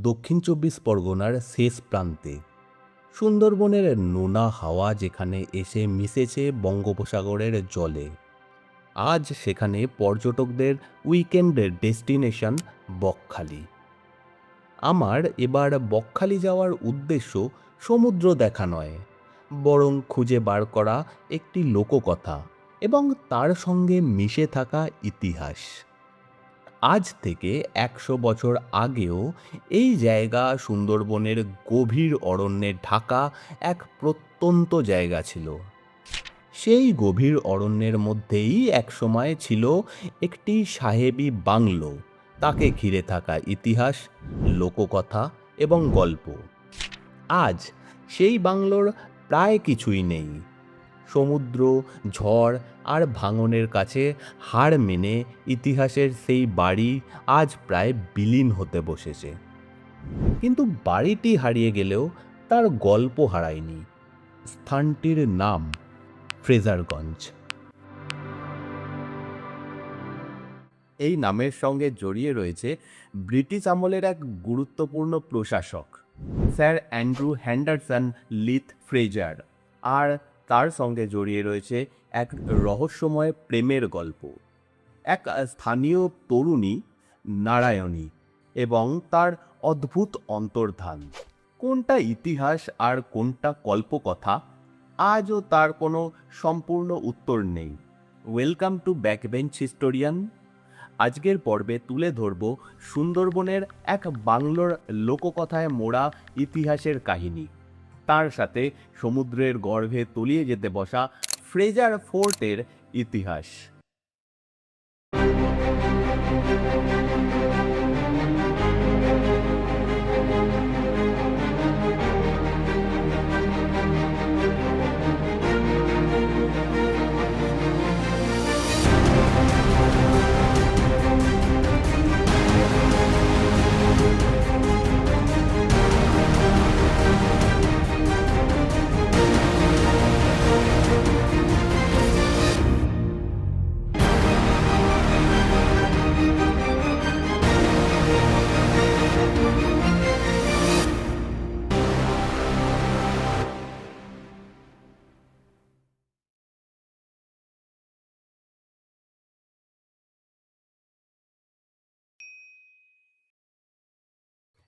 দক্ষিণ চব্বিশ পরগনার শেষ প্রান্তে। সুন্দরবনের নোনা হাওয়া যেখানে এসে মিশেছে বঙ্গোপসাগরের জলে। আজ সেখানে পর্যটকদের উইকেন্ডের ডেস্টিনেশন বকখালি। আমার এবার বকখালি যাওয়ার উদ্দেশ্য সমুদ্র দেখা নয়, বরং খুঁজে বার করা একটি লোককথা এবং তার সঙ্গে মিশে থাকা ইতিহাস। আজ থেকে ১০০ বছর আগেও এই জায়গা সুন্দরবনের গভীর অরণ্যে ঢাকা এক প্রত্যন্ত জায়গা ছিল। সেই গভীর অরণ্যের মধ্যেই একসময় ছিল একটি সাহেবি বাংলো, তাকে ঘিরে থাকা ইতিহাস, লোককথা এবং গল্প। আজ সেই বাংলোর প্রায় কিছুই নেই। সমুদ্র, ঝড় আর ভাঙনের কাছে হার মেনে ইতিহাসের সেই বাড়ি আজ প্রায় বিলীন হতে বসেছে। কিন্তু বাড়িটি হারিয়ে গেলেও তার গল্প হারায়নি। স্থানটির নাম ফ্রেজারগঞ্জ। এই নামের সঙ্গে জড়িয়ে রয়েছে ব্রিটিশ আমলের এক গুরুত্বপূর্ণ প্রশাসক, sir Andrew Henderson Leith Fraser, আর তার সঙ্গে জড়িয়ে রয়েছে এক রহস্যময় প্রেমের গল্প। এক স্থানীয় তরুণী নারায়ণী এবং তার অদ্ভুত অন্তর্ধান। কোনটা ইতিহাস আর কোনটা কল্পকথা, আজও তার কোনো সম্পূর্ণ উত্তর নেই। Welcome to Backbench Historian. আজকের পর্বে তুলে ধরব সুন্দরবনের এক বাংলোর লোককথায় মোড়া ইতিহাসের কাহিনী, তার সাথে সমুদ্রের গর্ভে তলিয়ে যেতে বসা ফ্রেজার ফোর্টের ইতিহাস।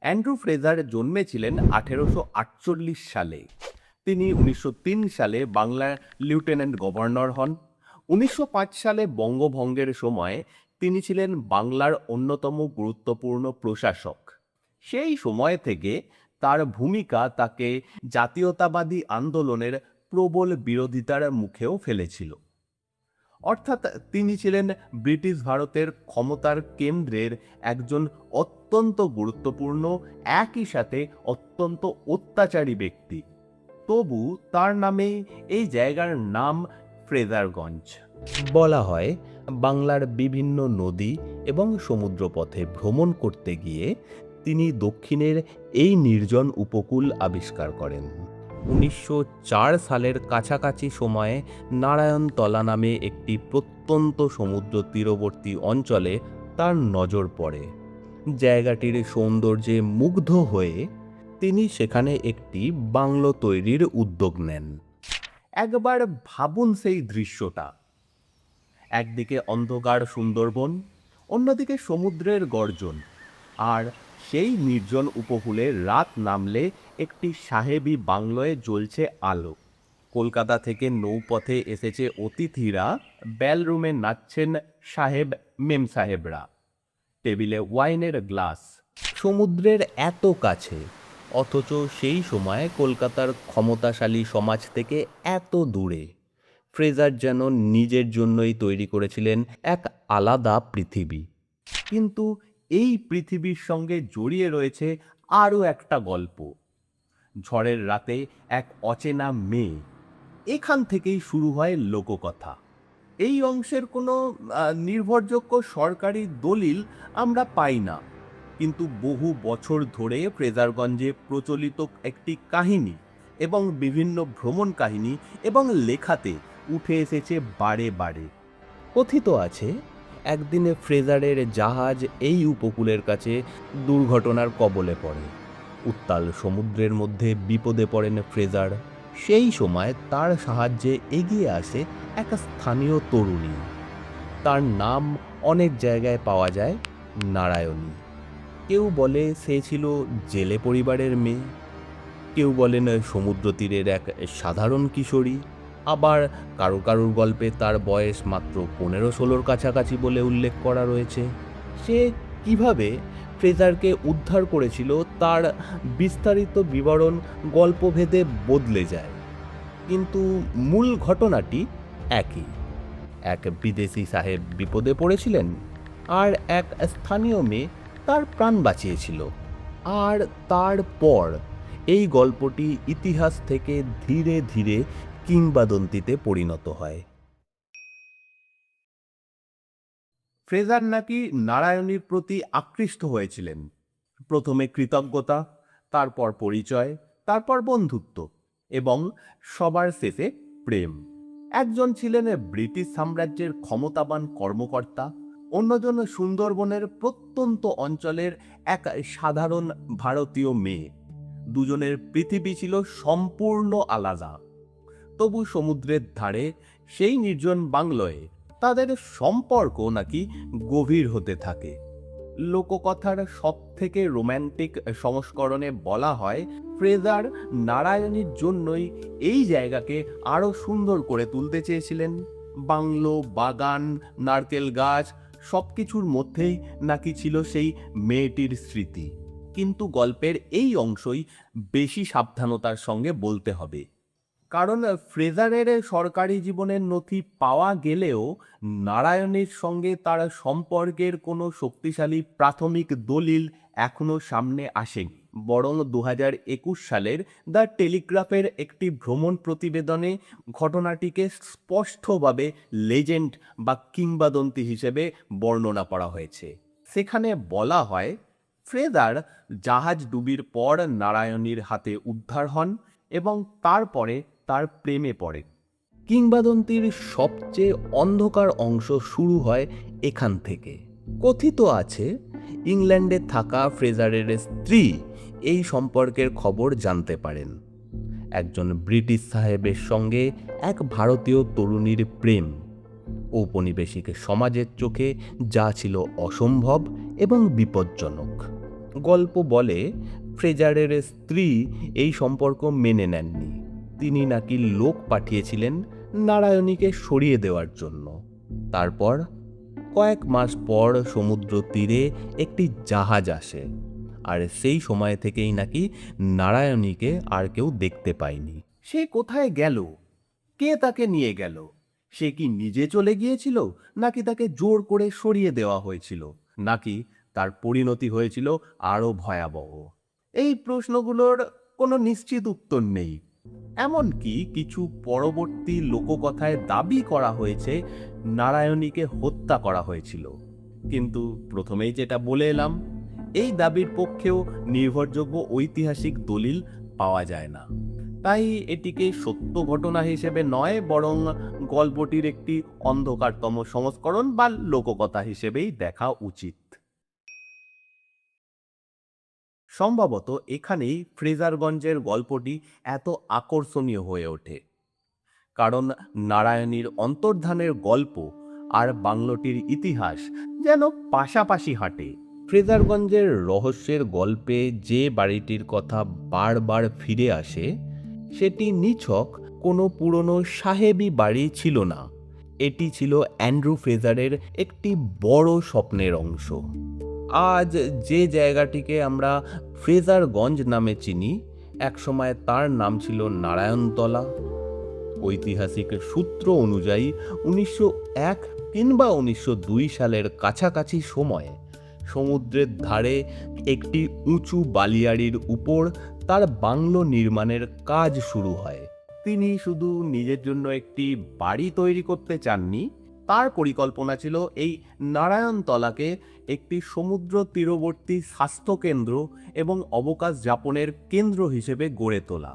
অ্যান্ড্রু ফ্রেজার জন্মেছিলেন 1848 সালে। তিনি 1903 সালে বাংলার লেফটেন্যান্ট গভর্নর হন। 1905 সালে বঙ্গভঙ্গের সময় তিনি ছিলেন বাংলার অন্যতম গুরুত্বপূর্ণ প্রশাসক। সেই সময় থেকে তার ভূমিকা তাকে জাতীয়তাবাদী আন্দোলনের প্রবল বিরোধিতার মুখেও ফেলেছিল। অর্থাৎ তিনি ছিলেন ব্রিটিশ ভারতের ক্ষমতার কেন্দ্রের একজন অত্যন্ত গুরুত্বপূর্ণ, একই সাথে অত্যন্ত অত্যাচারী ব্যক্তি। তবু তার নামেই এই জায়গার নাম ফ্রেজারগঞ্জ। বলা হয় বাংলার বিভিন্ন নদী এবং সমুদ্রপথে ভ্রমণ করতে গিয়ে তিনি দক্ষিণের এই নির্জন উপকূল আবিষ্কার করেন। 1904 সালের কাছাকাছি সময়ে নারায়ণতলা নামে একটি প্রত্যন্ত সমুদ্র তীরবর্তী অঞ্চলে তার নজর পড়ে। জায়গাটির সৌন্দর্যে মুগ্ধ হয়ে তিনি সেখানে একটি বাংলো তৈরির উদ্যোগ নেন। একবার ভাবুন সেই দৃশ্যটা, একদিকে অন্ধকার সুন্দরবন, অন্যদিকে সমুদ্রের গর্জন, আর সেই নির্জন উপকূলে রাত নামলে একটি সাহেবি বাংলোয় জ্বলছে আলো। কলকাতা থেকে নৌপথে এসেছে অতিথিরা, বেলরুমে নাচছেন সাহেব মেম সাহেবরা, টেবিলে ওয়াইনের গ্লাস। সমুদ্রের এত কাছে, অথচ সেই সময় কলকাতার ক্ষমতাশালী সমাজ থেকে এত দূরে। ফ্রেজার যেন নিজের জন্যই তৈরি করেছিলেন এক আলাদা পৃথিবী। কিন্তু এই পৃথিবীর সঙ্গে জড়িয়ে রয়েছে আরও একটা গল্প। ঝড়ের রাতে এক অচেনা মেয়ে, এখান থেকেই শুরু হয় লোককথা। এই অংশের কোনো নির্ভরযোগ্য সরকারি দলিল আমরা পাই না, কিন্তু বহু বছর ধরে ফ্রেজারগঞ্জে প্রচলিত একটি কাহিনী এবং বিভিন্ন ভ্রমণ কাহিনী এবং লেখাতে উঠে এসেছে বারে বারে। কথিত আছে একদিন ফ্রেজারের জাহাজ এই উপকূলের কাছে দুর্ঘটনার কবলে পড়ে। উত্তাল সমুদ্রের মধ্যে বিপদে পড়েন ফ্রেজার। সেই সময় তার সাহায্যে এগিয়ে আসে এক স্থানীয় তরুণী। তার নাম অনেক জায়গায় পাওয়া যায় নারায়ণী। কেউ বলে সে ছিল জেলে পরিবারের মেয়ে, কেউ বলেন সমুদ্র তীরের এক সাধারণ কিশোরী, আবার কারোর গল্পে তার বয়স মাত্র 15-16 কাছাকাছি বলে উল্লেখ করা রয়েছে। সে কিভাবে ফ্রেজারকে উদ্ধার করেছিল তার বিস্তারিত বিবরণ গল্পভেদে বদলে যায়, কিন্তু মূল ঘটনাটি একই। এক বিদেশি সাহেব বিপদে পড়েছিলেন, আর এক স্থানীয় মেয়ে তার প্রাণ বাঁচিয়েছিল। আর তারপর এই গল্পটি ইতিহাস থেকে ধীরে ধীরে কিংবদন্তিতে পরিণত হয়। ফ্রেজার নাকি নারায়ণীর প্রতি আকৃষ্ট হয়েছিলেন। প্রথমে কৃতজ্ঞতা, তারপর পরিচয়, তারপর বন্ধুত্ব, এবং সবার শেষে প্রেম। একজন ছিলেন ব্রিটিশ সাম্রাজ্যের ক্ষমতাবান কর্মকর্তা, অন্যজন সুন্দরবনের প্রত্যন্ত অঞ্চলের এক সাধারণ ভারতীয় মেয়ে। দুজনের পৃথিবী ছিল সম্পূর্ণ আলাদা। তবু সমুদ্রের ধারে সেই নির্জন বাংলোয় তাদের সম্পর্ক নাকি গভীর হতে থাকে। লোককথার সব থেকে রোম্যান্টিক সংস্করণে বলা হয়, ফ্রেজার নারায়ণীর জন্যই এই জায়গাকে আরও সুন্দর করে তুলতে চেয়েছিলেন। বাংলো, বাগান, নারকেল গাছ সবকিছুর মধ্যেই নাকি ছিল সেই মেয়েটির স্মৃতি। কিন্তু গল্পের এই অংশই বেশি সাবধানতার সঙ্গে বলতে হবে, কারণ ফ্রেজারের সরকারি জীবনের নথি পাওয়া গেলেও নারায়ণীর সঙ্গে তার সম্পর্কের কোনো শক্তিশালী প্রাথমিক দলিল এখনও সামনে আসেনি। বরং 2021 সালের দ্য টেলিগ্রাফের একটি ভ্রমণ প্রতিবেদনে ঘটনাটিকে স্পষ্টভাবে লেজেন্ড বা কিংবদন্তি হিসেবে বর্ণনা করা হয়েছে। সেখানে বলা হয়, ফ্রেজার জাহাজ ডুবির পর নারায়ণীর হাতে উদ্ধার হন এবং তারপরে তার প্রেমে পড়ে। কিংবদন্তির সবচেয়ে অন্ধকার অংশ শুরু হয় এখান থেকে। কথিত আছে, ইংল্যান্ডে থাকা ফ্রেজারের স্ত্রী এই সম্পর্কের খবর জানতে পারেন। একজন ব্রিটিশ সাহেবের সঙ্গে এক ভারতীয় তরুণীর প্রেম ঔপনিবেশিক সমাজের চোখে যা ছিল অসম্ভব এবং বিপজ্জনক। গল্প বলে, ফ্রেজারের স্ত্রী এই সম্পর্ক মেনে নেননি। তিনি নাকি লোক পাঠিয়েছিলেন নারায়ণীকে সরিয়ে দেওয়ার জন্য। তারপর কয়েক মাস পর সমুদ্র তীরে একটি জাহাজ আসে, আর সেই সময় থেকেই নাকি নারায়ণীকে আর কেউ দেখতে পায়নি। সে কোথায় গেল? কে তাকে নিয়ে গেল? সে কি নিজে চলে গিয়েছিল, নাকি তাকে জোর করে সরিয়ে দেওয়া হয়েছিল, নাকি তার পরিণতি হয়েছিল আরও ভয়াবহ? এই প্রশ্নগুলোর কোনো নিশ্চিত উত্তর নেই। এমনকি কিছু পরবর্তী লোককথায় দাবি করা হয়েছে নারায়ণীকে হত্যা করা হয়েছিল। কিন্তু প্রথমেই যেটা বলে এলাম, এই দাবির পক্ষেও নির্ভরযোগ্য ঐতিহাসিক দলিল পাওয়া যায় না। তাই এটিকে সত্য ঘটনা হিসেবে নয়, বরং গল্পটির একটি অন্ধকারতম সংস্করণ বা লোককথা হিসেবেই দেখা উচিত। সম্ভবত এখানেই ফ্রেজারগঞ্জের গল্পটি এত আকর্ষণীয় হয়ে ওঠে, কারণ নারায়ণীর অন্তর্ধানের গল্প আর বাংলোটির ইতিহাস যেন পাশাপাশি হাঁটে। ফ্রেজারগঞ্জের রহস্যের গল্পে যে বাড়িটির কথা বারবার ফিরে আসে, সেটি নিছক কোনো পুরনো সাহেবি বাড়ি ছিল না। এটি ছিল অ্যান্ড্রু ফ্রেজারের একটি বড় স্বপ্নের অংশ। আজ যে জায়গাটিকে আমরা ফ্রেজারগঞ্জ নামে চিনি, একসময় তার নাম ছিল নারায়ণতলা। ঐতিহাসিক সূত্র অনুযায়ী 1901 কিংবা 1902 সালের কাছাকাছি সময়ে সমুদ্রের ধারে একটি উঁচু বালিয়াড়ির উপর তার বাংলো নির্মাণের কাজ শুরু হয়। তিনি শুধু নিজের জন্য একটি বাড়ি তৈরি করতে চাননি, তার পরিকল্পনা ছিল এই নারায়ণতলাকে একটি সমুদ্র তীরবর্তী স্বাস্থ্যকেন্দ্র এবং অবকাশ যাপনের কেন্দ্র হিসেবে গড়ে তোলা,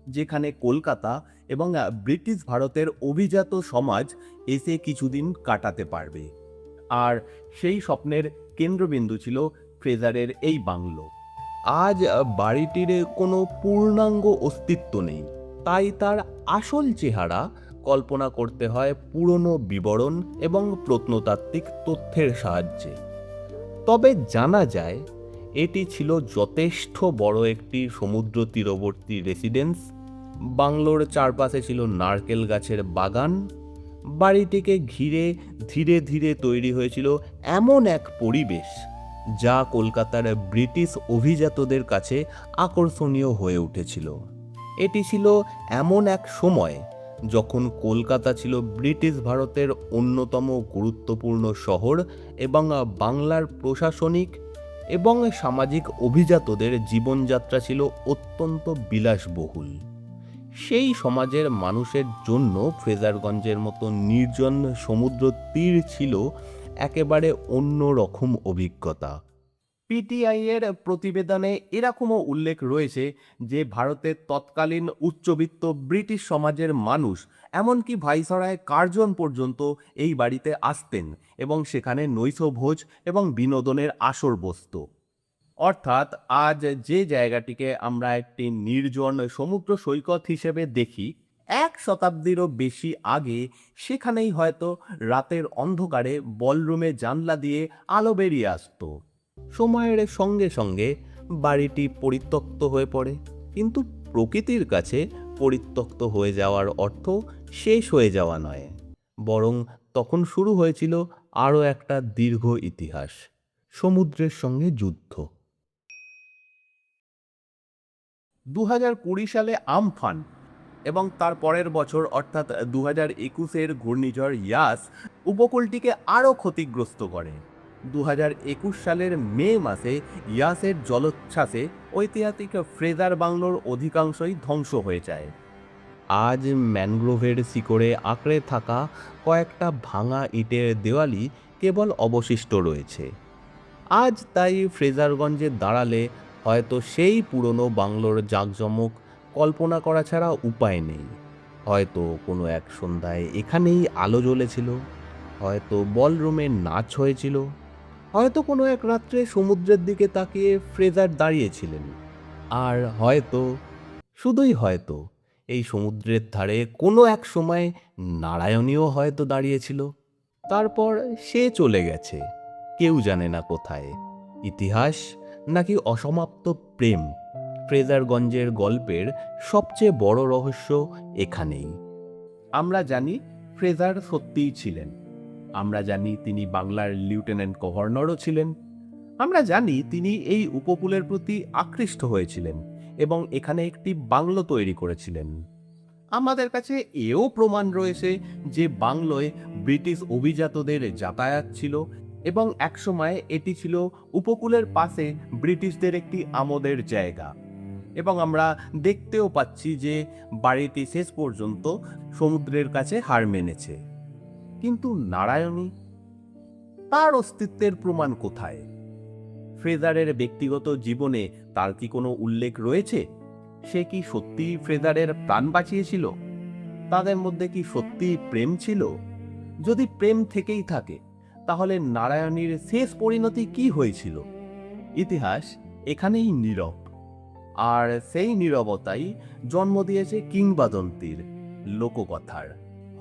যেখানে কলকাতা এবং ব্রিটিশ ভারতের অভিজাত সমাজ এসে কিছুদিন কাটাতে পারবে। আর সেই স্বপ্নের কেন্দ্রবিন্দু ছিল ফ্রেজারের এই বাংলো। আজ বাড়িটির কোনো পূর্ণাঙ্গ অস্তিত্ব নেই, তাই তার আসল চেহারা কল্পনা করতে হয় পুরনো বিবরণ এবং প্রত্নতাত্ত্বিক তথ্যের সাহায্যে। তবে জানা যায় এটি ছিল যথেষ্ট বড় একটি সমুদ্র তীরবর্তী রেসিডেন্স। বাংলোর চারপাশে ছিল নারকেল গাছের বাগান। বাড়িটিকে ঘিরে ধীরে ধীরে তৈরি হয়েছিল এমন এক পরিবেশ যা কলকাতার ব্রিটিশ অভিজাতদের কাছে আকর্ষণীয় হয়ে উঠেছিল। এটি ছিল এমন এক সময় যখন কলকাতা ছিল ব্রিটিশ ভারতের অন্যতম গুরুত্বপূর্ণ শহর এবং বাংলার প্রশাসনিক এবং সামাজিক অভিজাতদের জীবনযাত্রা ছিল অত্যন্ত বিলাসবহুল। সেই সমাজের মানুষের জন্য ফ্রেজারগঞ্জের মতো নির্জন সমুদ্র তীর ছিল একেবারে অন্য রকম অভিজ্ঞতা। পিটিআই এর প্রতিবেদনে এরকমও উল্লেখ রয়েছে যে ভারতের তৎকালীন উচ্চবিত্ত ব্রিটিশ সমাজের মানুষ, এমনকি ভাইসরয় কার্জন পর্যন্ত এই বাড়িতে আসতেন এবং সেখানে নৈশভোজ এবং বিনোদনের আসর বসত। অর্থাৎ আজ যে জায়গাটিকে আমরা একটি নির্জন সমুদ্র সৈকত হিসেবে দেখি, 1 শতাব্দীরও বেশি আগে সেখানেই হয়তো রাতের অন্ধকারে বলরুমে জানলা দিয়ে আলো বেরিয়ে আসতো। সময়ের সঙ্গে সঙ্গে বাড়িটি পরিত্যক্ত হয়ে পড়ে, কিন্তু প্রকৃতির কাছে পরিত্যক্ত হয়ে যাওয়ার অর্থ শেষ হয়ে যাওয়া নয়, বরং তখন শুরু হয়েছিল আরও একটা দীর্ঘ ইতিহাস, সমুদ্রের সঙ্গে যুদ্ধ। 2020 সালে আমফান এবং তার পরের বছর অর্থাৎ 2021-এর ঘূর্ণিঝড় ইয়াস উপকূলটিকে আরও ক্ষতিগ্রস্ত করে। 2021 সালের মে মাসে ইয়াসের জলোচ্ছ্বাসে ঐতিহাসিক ফ্রেজার বাংলোর অধিকাংশই ধ্বংস হয়ে যায়। আজ ম্যানগ্রোভের শিকড়ে আঁকড়ে থাকা কয়েকটা ভাঙা ইটের দেওয়ালি কেবল অবশিষ্ট রয়েছে। আজ তাই ফ্রেজারগঞ্জে দাঁড়ালে হয়তো সেই পুরনো বাংলোর জাঁকজমক কল্পনা করা ছাড়া উপায় নেই। হয়তো কোনো এক সন্ধ্যায় এখানেই আলো জ্বলেছিল, হয়তো বলরুমে নাচ হয়েছিল, হয়তো কোনো এক রাত্রে সমুদ্রের দিকে তাকিয়ে ফ্রেজার দাঁড়িয়েছিলেন, আর হয়তো, শুধুই হয়তো, এই সমুদ্রের ধারে কোনো এক সময় নারায়ণীও হয়তো দাঁড়িয়েছিল। তারপর সে চলে গেছে, কেউ জানে না কোথায়। ইতিহাস নাকি অসমাপ্ত প্রেম, ফ্রেজারগঞ্জের গল্পের সবচেয়ে বড় রহস্য এখানেই। আমরা জানি ফ্রেজার সত্যিই ছিলেন। আমরা জানি তিনি বাংলার লেফটেন্যান্ট গভর্নরও ছিলেন। আমরা জানি তিনি এই উপকূলের প্রতি আকৃষ্ট হয়েছিলেন এবং এখানে একটি বাংলো তৈরি করেছিলেন। আমাদের কাছে এও প্রমাণ রয়েছে যে বাংলোয় ব্রিটিশ অভিজাতদের যাতায়াত ছিল এবং একসময় এটি ছিল উপকূলের পাশে ব্রিটিশদের একটি আমোদের জায়গা। এবং আমরা দেখতেও পাচ্ছি যে বাড়িটি শেষ পর্যন্ত সমুদ্রের কাছে হার মেনেছে। কিন্তু নারায়ণী, তার অস্তিত্বের প্রমাণ কোথায়? ফ্রেজারের ব্যক্তিগত জীবনে তার কি কোনো উল্লেখ রয়েছে? সে কি সত্যিই ফ্রেজারের প্রাণ বাঁচিয়েছিল? তাদের মধ্যে কি সত্যিই প্রেম ছিল? যদি প্রেম থেকেই থাকে, তাহলে নারায়ণীর শেষ পরিণতি কি হয়েছিল? ইতিহাস এখানেই নীরব, আর সেই নীরবতাই জন্ম দিয়েছে কিংবদন্তির, লোককথার।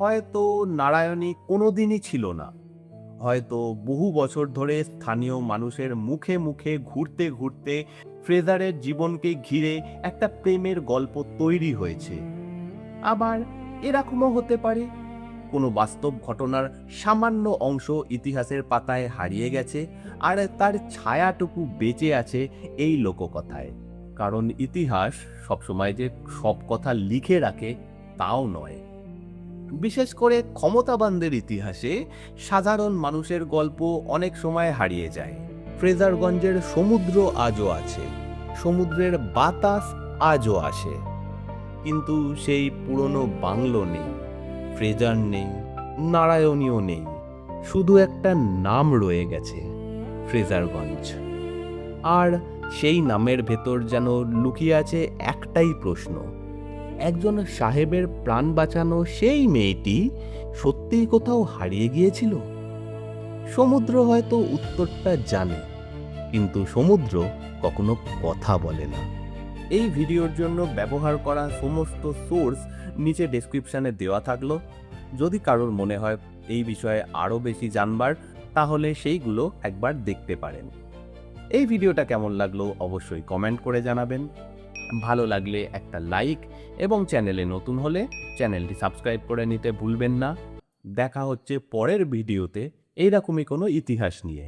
হয়তো নারায়ণী কোনোদিনই ছিল না, হয়তো বহু বছর ধরে স্থানীয় মানুষের মুখে মুখে ঘুরতে ঘুরতে ফ্রেজারের জীবনকে ঘিরে একটা প্রেমের গল্প তৈরি হয়েছে। আবার এরকমও হতে পারে কোনো বাস্তব ঘটনার সামান্য অংশ ইতিহাসের পাতায় হারিয়ে গেছে আর তার ছায়াটুকু বেঁচে আছে এই লোককথায়। কারণ ইতিহাস সবসময় যে সব কথা লিখে রাখে তাও নয়। বিশেষ করে ক্ষমতাবানদের ইতিহাসে সাধারণ মানুষের গল্প অনেক সময় হারিয়ে যায়। ফ্রেজারগঞ্জের সমুদ্র আজও আছে, সমুদ্রের বাতাস আজও আসে, কিন্তু সেই পুরনো বাংলো নেই, ফ্রেজার নেই, নারায়ণীও নেই। শুধু একটা নাম রয়ে গেছে, ফ্রেজারগঞ্জ। আর সেই নামের ভেতর যেন লুকিয়ে আছে একটাই প্রশ্ন, একজন সাহেবের প্রাণ বাঁচানো সেই মেয়েটি সত্যিই কোথাও হারিয়ে গিয়েছিল? সমুদ্র হয়তো উত্তরটা জানে, কিন্তু সমুদ্র কখনো কথা বলে না। এই ভিডিওর জন্য ব্যবহার করা সমস্ত সোর্স নিচে ডেসক্রিপশনে দেওয়া থাকলো। যদি কারোর মনে হয় এই বিষয়ে আরও বেশি জানবার, তাহলে সেইগুলো একবার দেখতে পারেন। এই ভিডিওটা কেমন লাগলো অবশ্যই কমেন্ট করে জানাবেন। ভালো লাগলে একটা লাইক এবং চ্যানেলে নতুন হলে চ্যানেলটি সাবস্ক্রাইব করে নিতে ভুলবেন না। দেখা হচ্ছে পরের ভিডিওতে এইরকমই কোনো ইতিহাস নিয়ে।